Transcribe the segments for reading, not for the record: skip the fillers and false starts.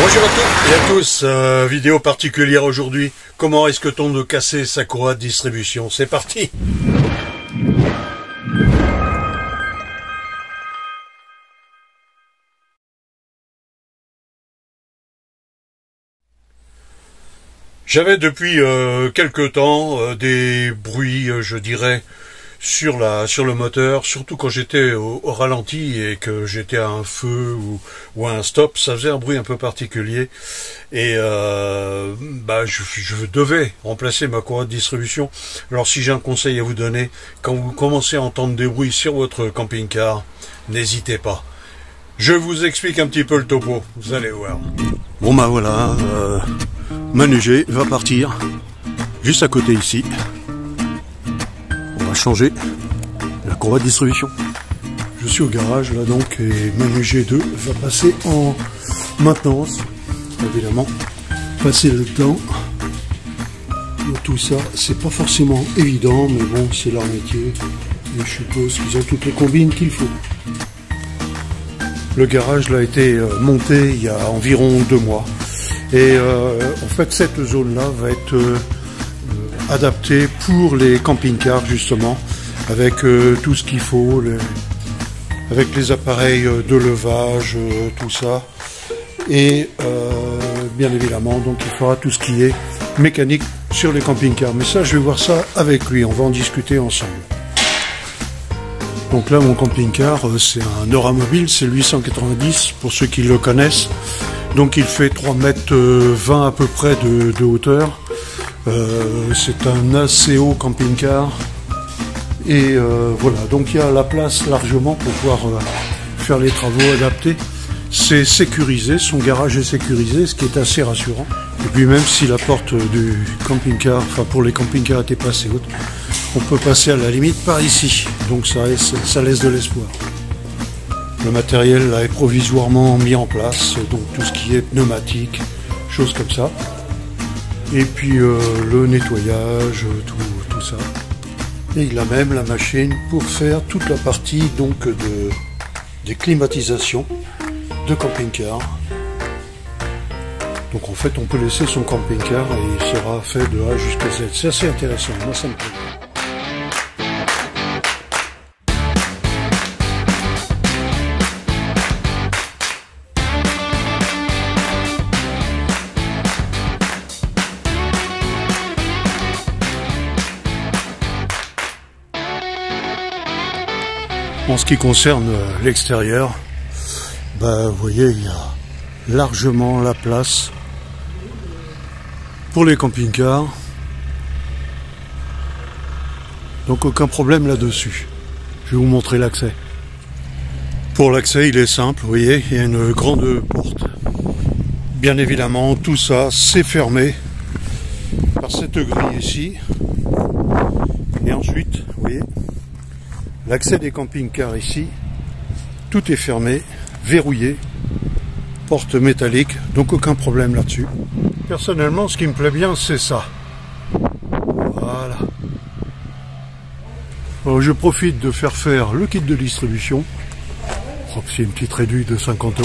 Bonjour à toutes et à tous, vidéo particulière aujourd'hui. Comment risque-t-on de casser sa courroie de distribution? C'est parti! J'avais depuis quelque temps des bruits, je dirais, sur le moteur, surtout quand j'étais au ralenti et que j'étais à un feu ou à un stop, ça faisait un bruit un peu particulier. Et je devais remplacer ma courroie de distribution. Alors si j'ai un conseil à vous donner, quand vous commencez à entendre des bruits sur votre camping-car, n'hésitez pas. Je vous explique un petit peu le topo, vous allez voir. Bon bah voilà, Manu G va partir juste à côté ici. On va changer la courroie de distribution. Je suis au garage là donc et Manu G2 va passer en maintenance, évidemment. Passer là-dedans. Tout ça, c'est pas forcément évident, mais bon, c'est leur métier. Et je suppose qu'ils ont toutes les combines qu'il faut. Le garage là, a été monté il y a environ 2 mois. Et en fait, cette zone-là va être adaptée pour les camping-cars, justement, avec tout ce qu'il faut, avec les appareils de levage, tout ça. Et bien évidemment, donc il fera tout ce qui est mécanique sur les camping-cars. Mais ça, je vais voir ça avec lui, on va en discuter ensemble. Donc là, mon camping-car, c'est un Euramobile, c'est le 890, pour ceux qui le connaissent. Donc il fait 3,20 m à peu près de hauteur. C'est un assez haut camping-car. Et voilà, donc il y a la place largement pour pouvoir faire les travaux adaptés. C'est sécurisé, son garage est sécurisé, ce qui est assez rassurant. Et puis même si la porte du camping-car, enfin pour les camping-cars était pas assez haute, on peut passer à la limite par ici. Donc ça laisse de l'espoir. Le matériel là est provisoirement mis en place, donc tout ce qui est pneumatique, choses comme ça. Et puis le nettoyage, tout ça. Et il a même la machine pour faire toute la partie donc des climatisations de camping-car. Donc en fait on peut laisser son camping-car et il sera fait de A jusqu'à Z. C'est assez intéressant, moi ça me plaît. En ce qui concerne l'extérieur, vous voyez, il y a largement la place pour les camping-cars. Donc aucun problème là-dessus. Je vais vous montrer l'accès. Pour l'accès, il est simple, vous voyez, il y a une grande porte. Bien évidemment, tout ça, c'est fermé par cette grille ici. Et ensuite, vous voyez, l'accès des camping-cars ici, tout est fermé, verrouillé, porte métallique, donc aucun problème là-dessus. Personnellement, ce qui me plaît bien, c'est ça. Voilà. Alors, je profite de faire le kit de distribution. Oh, c'est une petite réduction de 50 €.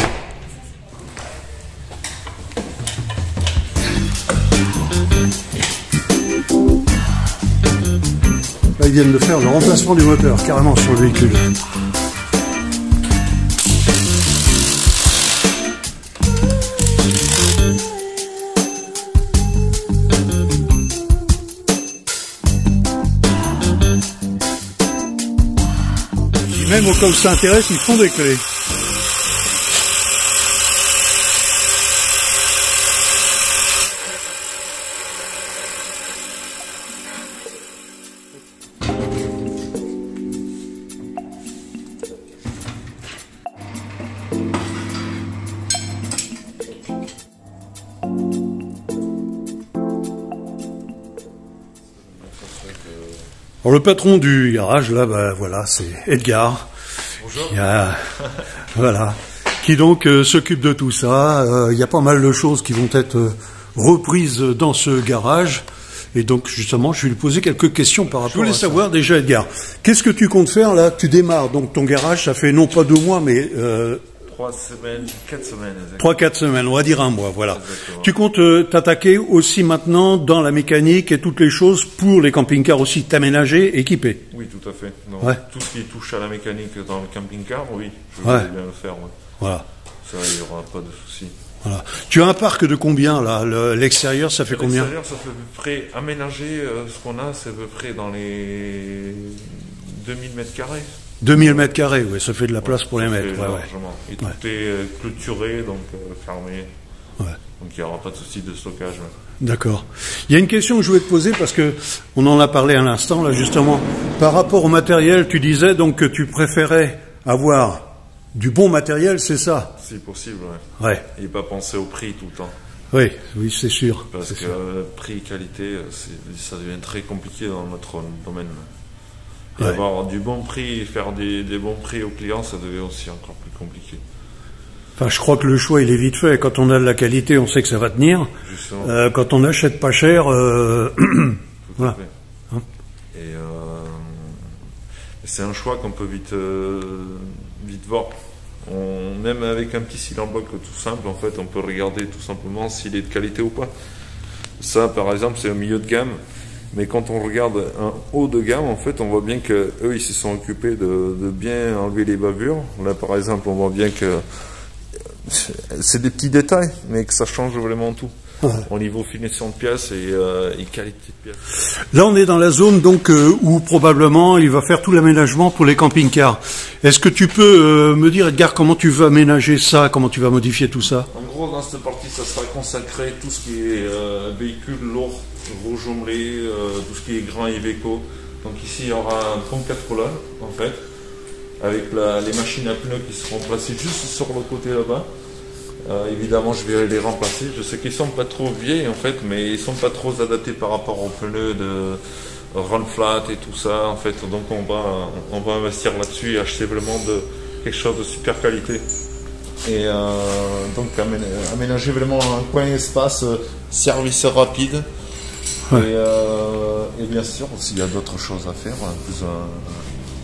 Là, ils viennent de faire le remplacement du moteur, carrément sur le véhicule. Même au cas où ça intéresse, ils font des clés. Alors le patron du garage, là, voilà, c'est Edgar. Bonjour. Voilà, qui donc s'occupe de tout ça. Il y a pas mal de choses qui vont être reprises dans ce garage. Et donc justement, je vais lui poser quelques questions par rapport à ça. Je voulais savoir déjà, Edgar, qu'est-ce que tu comptes faire là? Tu démarres donc ton garage, ça fait non pas 2 mois, mais 3 semaines, 4 semaines. 3-4 semaines, on va dire un mois, voilà. Exactement. Tu comptes t'attaquer aussi maintenant dans la mécanique et toutes les choses pour les camping-cars aussi, t'aménager, équiper. Oui, tout à fait. Donc, Ouais. tout ce qui touche à la mécanique dans le camping-car, oui, je Ouais. vais bien le faire. Ouais. Voilà. Ça, il n'y aura pas de souci. Voilà. Tu as un parc de combien là? L'extérieur, ça fait combien? L'extérieur, ça fait à peu près aménager ce qu'on a, c'est à peu près dans les 2000 mètres carrés. 2000 mètres carrés, ouais, ça fait de la place pour les Ça mettre. fait Ouais, ouais. largement. Et tout Ouais. est clôturé, donc fermé. Ouais. Donc il n'y aura pas de souci de stockage. Ouais. D'accord. Il y a une question que je voulais te poser parce que on en a parlé à l'instant là justement. Par rapport au matériel, tu disais donc que tu préférais avoir du bon matériel, c'est ça? Si possible, ouais. Ouais. Et pas penser au prix tout le temps. Oui, oui, c'est sûr. Parce C'est que sûr. prix-qualité, ça devient très compliqué dans notre domaine. Et Ouais. avoir du bon prix et faire des bons prix aux clients, ça devient aussi encore plus compliqué. Enfin, je crois que le choix il est vite fait. Quand on a de la qualité, on sait que ça va tenir. Justement, Quand on achète pas cher, tout voilà. à fait. Hein. Et c'est un choix qu'on peut vite voir. Même avec un petit cylindre bloc tout simple, en fait, on peut regarder tout simplement s'il est de qualité ou pas. Ça, par exemple, c'est au milieu de gamme. Mais quand on regarde un haut de gamme, en fait, on voit bien que eux, ils se sont occupés de bien enlever les bavures. Là, par exemple, on voit bien que c'est des petits détails, mais que ça change vraiment tout. Ouais. Au niveau finition de pièces et qualité de pièces. Là, on est dans la zone donc où probablement il va faire tout l'aménagement pour les camping-cars. Est-ce que tu peux me dire, Edgar, comment tu veux aménager ça, comment tu vas modifier tout ça? En gros, dans cette partie, ça sera consacré tout ce qui est véhicule lourd, gros jumelé, tout ce qui est grand Iveco. Donc ici, il y aura un pont 4 colonnes, en fait, avec les machines à pneus qui seront placées juste sur le côté là-bas. Évidemment, je vais les remplacer. Je sais qu'ils sont pas trop vieilles, en fait, mais ils sont pas trop adaptés par rapport aux pneus de run flat et tout ça, en fait. Donc on va investir là-dessus et acheter vraiment quelque chose de super qualité. Et donc aménager vraiment un coin espace, service rapide. Ouais. Et bien sûr, s'il y a d'autres choses à faire,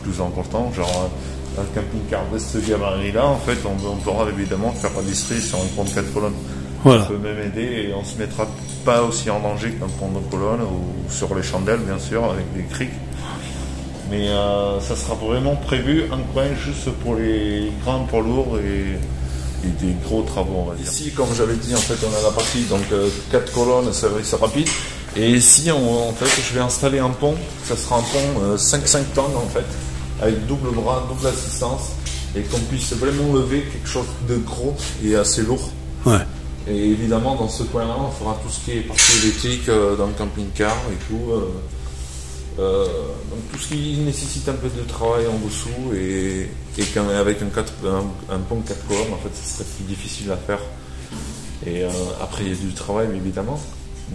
plus important, genre un camping-car de ce gabarit-là, en fait, on pourra évidemment faire la listrie sur un pont de 4 colonnes. Voilà. Ça peut même aider et on se mettra pas aussi en danger qu'un pont de colonne ou sur les chandelles, bien sûr, avec des criques. Mais ça sera vraiment prévu un coin juste pour les grands poids lourds et des gros travaux, on va dire. Ici, comme j'avais dit, en fait, on a la partie donc 4 colonnes, service rapide. Et ici, en fait, je vais installer un pont. Ça sera un pont 5 tonnes, en fait, avec double bras, double assistance, et qu'on puisse vraiment lever quelque chose de gros et assez lourd. Ouais. Et évidemment, dans ce coin-là, on fera tout ce qui est partie électrique dans le camping-car et tout. Donc tout ce qui nécessite un peu de travail en dessous et avec un pont 4 colonnes, en fait, ce serait plus difficile à faire. Et après, il y a du travail, évidemment,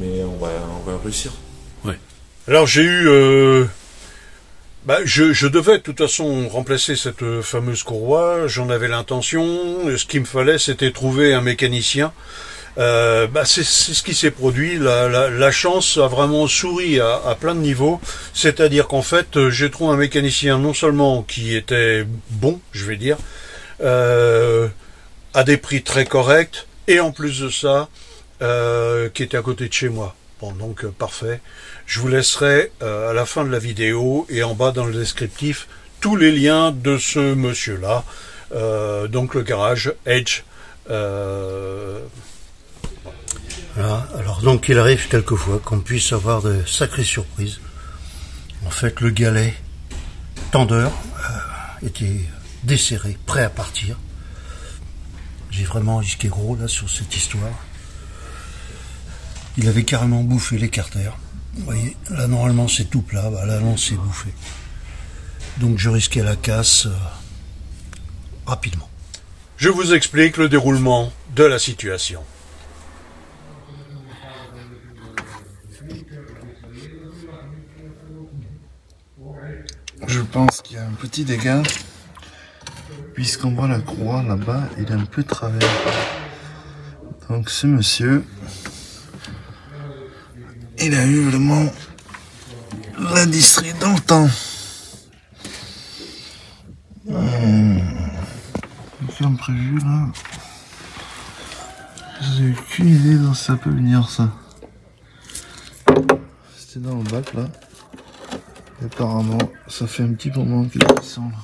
mais on va réussir. Ouais. Alors j'ai eu... je devais de toute façon remplacer cette fameuse courroie, j'en avais l'intention, ce qu'il me fallait c'était trouver un mécanicien. C'est ce qui s'est produit, la chance a vraiment souri à plein de niveaux, c'est-à-dire qu'en fait j'ai trouvé un mécanicien non seulement qui était bon, je vais dire, à des prix très corrects, et en plus de ça, qui était à côté de chez moi. Bon, donc parfait. Je vous laisserai à la fin de la vidéo et en bas dans le descriptif tous les liens de ce monsieur-là. Donc le garage Edge. Voilà. Alors donc il arrive quelquefois qu'on puisse avoir de sacrées surprises. En fait, le galet tendeur était desserré, prêt à partir. J'ai vraiment risqué gros là sur cette histoire. Il avait carrément bouffé les carters. Vous voyez, là normalement c'est tout plat, là non c'est bouffé. Donc je risquais la casse rapidement. Je vous explique le déroulement de la situation. Je pense qu'il y a un petit dégât, puisqu'on voit la croix là-bas, il est un peu de travers. Donc ce monsieur, il a eu vraiment la distrie dans le temps. marqué en prévu là. J'ai aucune idée d'où ça peut venir ça. C'était dans le bac là. Et apparemment ça fait un petit moment qu'ils sont là.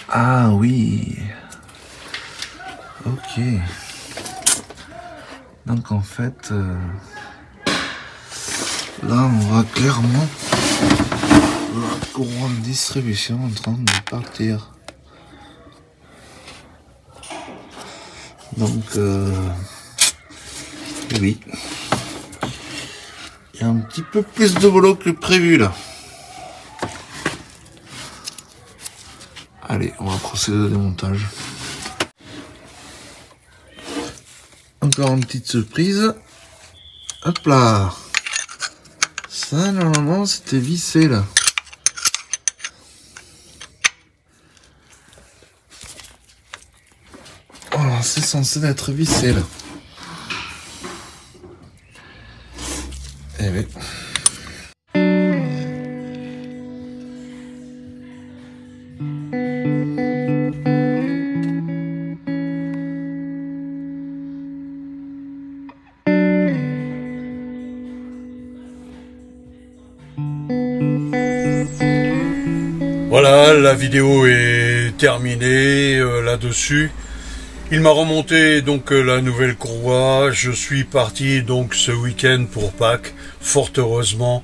Ah oui. Ok. Donc en fait, là on voit clairement la courroie de distribution en train de partir. Donc oui. Il y a un petit peu plus de boulot que prévu là. Allez, on va procéder au démontage. Encore une petite surprise. Hop là. Ça, normalement, c'était vissé là. Voilà, c'est censé être vissé là. Eh oui. Voilà, la vidéo est terminée là-dessus. Il m'a remonté donc la nouvelle courroie. Je suis parti donc ce week-end pour Pâques. Fort heureusement,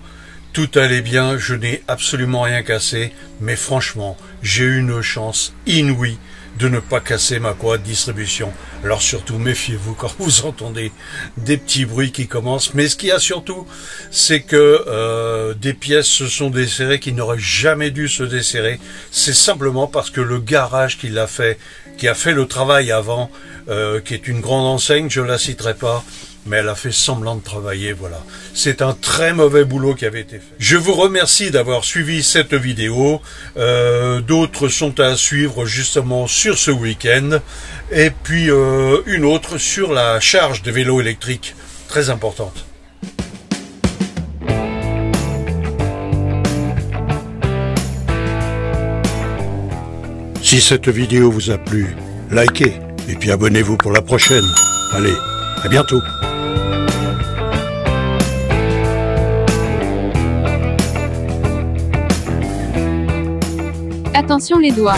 tout allait bien. Je n'ai absolument rien cassé. Mais franchement, j'ai eu une chance inouïe de ne pas casser ma courroie de distribution. Alors surtout, méfiez-vous quand vous entendez des petits bruits qui commencent. Mais ce qu'il y a surtout, c'est que des pièces se sont desserrées qui n'auraient jamais dû se desserrer. C'est simplement parce que le garage qui a fait le travail avant, qui est une grande enseigne, je la citerai pas, mais elle a fait semblant de travailler, voilà. C'est un très mauvais boulot qui avait été fait. Je vous remercie d'avoir suivi cette vidéo. D'autres sont à suivre justement sur ce week-end. Et puis une autre sur la charge des vélos électriques, très importante. Si cette vidéo vous a plu, likez et puis abonnez-vous pour la prochaine. Allez, à bientôt. Attention les doigts.